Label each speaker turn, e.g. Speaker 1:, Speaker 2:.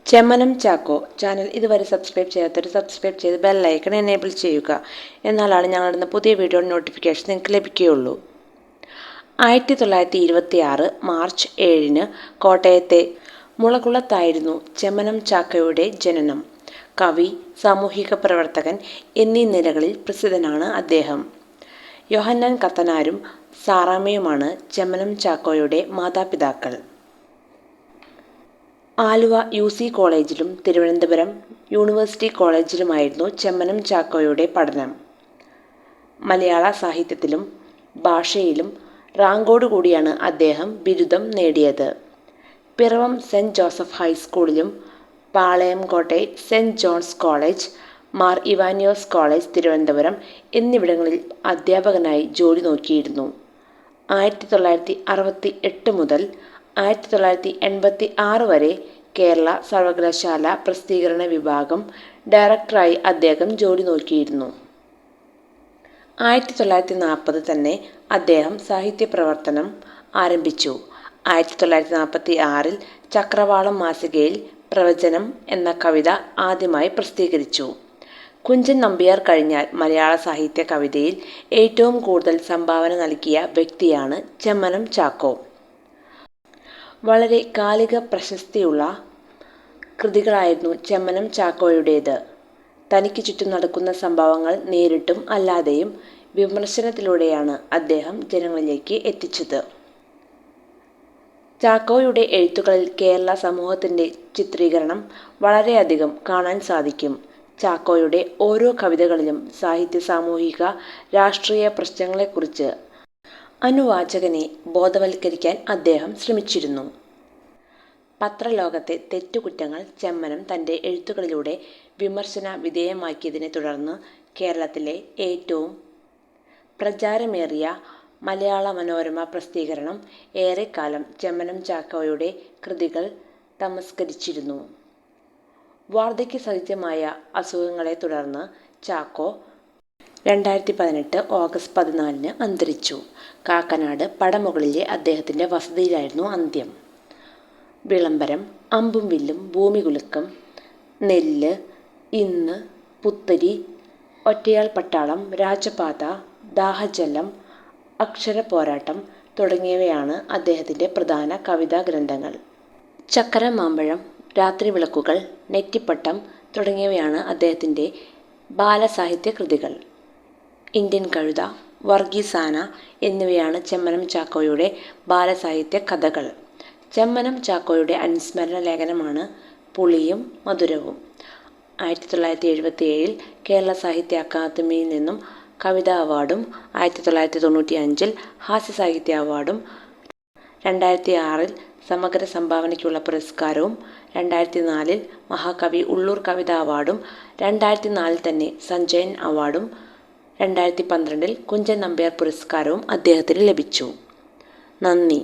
Speaker 1: Chemmanam Chacko channel ഇതുവരെ subscribe ചെയ്യാത്തവർ subscribe ചെയ്ത് ബെല്ലൈക്കൺ എനേബിൾ ചെയ്യുക. എന്നാലാണ് ഞങ്ങളിടുന്ന പുതിയ വീഡിയോയുടെ നോട്ടിഫിക്കേഷൻ നിങ്ങൾക്ക് ലഭിക്കുകയുള്ളൂ. 1926 മാർച്ച് 7 കോട്ടയത്തെ മുളകുളത്തായിരുന്നു ചെമ്മനം ചാക്കോയുടെ ജനനം. കവി, സാമൂഹിക പ്രവർത്തകൻ എന്നീ നിലകളിൽ പ്രസിദ്ധനാണ് അദ്ദേഹം. യോഹന്നാൻ കത്തനാരും സാറാമ്മയുമാണ് ചെമ്മനം ചാക്കോയുടെ മാതാപിതാക്കൾ. ആലുവ UC കോളേജിലും തിരുവനന്തപുരം യൂണിവേഴ്സിറ്റി കോളേജിലുമായിരുന്നു ചെമ്മനം ചാക്കോയുടെ പഠനം. മലയാള സാഹിത്യത്തിലും ഭാഷയിലും റാങ്കോടുകൂടിയാണ് അദ്ദേഹം ബിരുദം നേടിയത്. പിറവം സെന്റ് ജോസഫ് ഹൈസ്കൂളിലും പാളയംകോട്ടെ saint John's college, Mar Ivanios college Thiruvananthapuram എന്നിവിടങ്ങളിൽ അധ്യാപകനായി ജോലി നോക്കിയിരുന്നു. 1968 മുതൽ 1986 വരെ കേരള സർവകലാശാല പ്രസിദ്ധീകരണ വിഭാഗം ഡയറക്ടറായി അദ്ദേഹം ജോലി നോക്കിയിരുന്നു. 1940 തന്നെ അദ്ദേഹം സാഹിത്യപ്രവർത്തനം ആരംഭിച്ചു. 1946 ചക്രവാളം മാസികയിൽ പ്രവചനം എന്ന കവിത ആദ്യമായി പ്രസിദ്ധീകരിച്ചു. കുഞ്ചൻ നമ്പ്യാർ കഴിഞ്ഞാൽ മലയാള സാഹിത്യ കവിതയിൽ ഏറ്റവും കൂടുതൽ സംഭാവന നൽകിയ വ്യക്തിയാണ് ചെമ്മനം ചാക്കോ. വളരെ കാലിക പ്രശസ്തിയുള്ള കൃതികളായിരുന്നു ചെമ്മനം ചാക്കോയുടേത്. തനിക്ക് ചുറ്റും നടക്കുന്ന സംഭവങ്ങൾ നേരിട്ടും അല്ലാതെയും വിമർശനത്തിലൂടെയാണ് അദ്ദേഹം ജനങ്ങളിലേക്ക് എത്തിച്ചത്. ചാക്കോയുടെ എഴുത്തുകളിൽ കേരള സമൂഹത്തിൻ്റെ ചിത്രീകരണം വളരെയധികം കാണാൻ സാധിക്കും. ചാക്കോയുടെ ഓരോ കവിതകളിലും സാഹിത്യ, സാമൂഹിക, രാഷ്ട്രീയ പ്രശ്നങ്ങളെക്കുറിച്ച് അനുവാചകനെ ബോധവൽക്കരിക്കാൻ അദ്ദേഹം ശ്രമിച്ചിരുന്നു. പത്രലോകത്തെ തെറ്റുകുറ്റങ്ങൾ ചെമ്മനം തൻ്റെ എഴുത്തുകളിലൂടെ വിമർശന വിധേയമാക്കിയതിനെ തുടർന്ന് കേരളത്തിലെ ഏറ്റവും പ്രചാരമേറിയ മലയാള മനോരമ പ്രസിദ്ധീകരണം ഏറെക്കാലം ചെമ്മനം ചാക്കോയുടെ കൃതികൾ തമസ്കരിച്ചിരുന്നു. വാർദ്ധക്യസഹജമായ അസുഖങ്ങളെ തുടർന്ന് ചാക്കോ 2018 ഓഗസ്റ്റ് 14 അന്തരിച്ചു. കാക്കനാട് പടമുകളിലെ അദ്ദേഹത്തിൻ്റെ വസതിയിലായിരുന്നു അന്ത്യം. വിളംബരം, അമ്പും വില്ലും, ഭൂമികുലുക്കം, നെല്ല്, ഇന്ന്, പുത്തരി, ഒറ്റയാൾ പട്ടാളം, രാജപാത, ദാഹജലം, അക്ഷരപോരാട്ടം തുടങ്ങിയവയാണ് അദ്ദേഹത്തിൻ്റെ പ്രധാന കവിതാ ഗ്രന്ഥങ്ങൾ. ചക്കര മാമ്പഴം, രാത്രിവിളക്കുകൾ, നെറ്റിപ്പട്ടം തുടങ്ങിയവയാണ് അദ്ദേഹത്തിൻ്റെ ബാലസാഹിത്യ കൃതികൾ. ഇന്ത്യൻ കഴുത, വർഗീസാന എന്നിവയാണ് ചെമ്മനം ചാക്കോയുടെ ബാലസാഹിത്യ കഥകൾ. ചെമ്മനം ചാക്കോയുടെ അനുസ്മരണ ലേഖനമാണ് പുളിയും മധുരവും. 1977 കേരള സാഹിത്യ അക്കാദമിയിൽ നിന്നും കവിതാ അവാർഡും 1995 ഹാസ്യസാഹിത്യ അവാർഡും 2006 സമഗ്ര സംഭാവനയ്ക്കുള്ള പുരസ്കാരവും 2004 മഹാകവി ഉള്ളൂർ കവിതാ അവാർഡും 2004 തന്നെ സഞ്ജയൻ അവാർഡും 2012 കുഞ്ചൻ നമ്പ്യാർ പുരസ്കാരവും അദ്ദേഹത്തിന് ലഭിച്ചു. നന്ദി.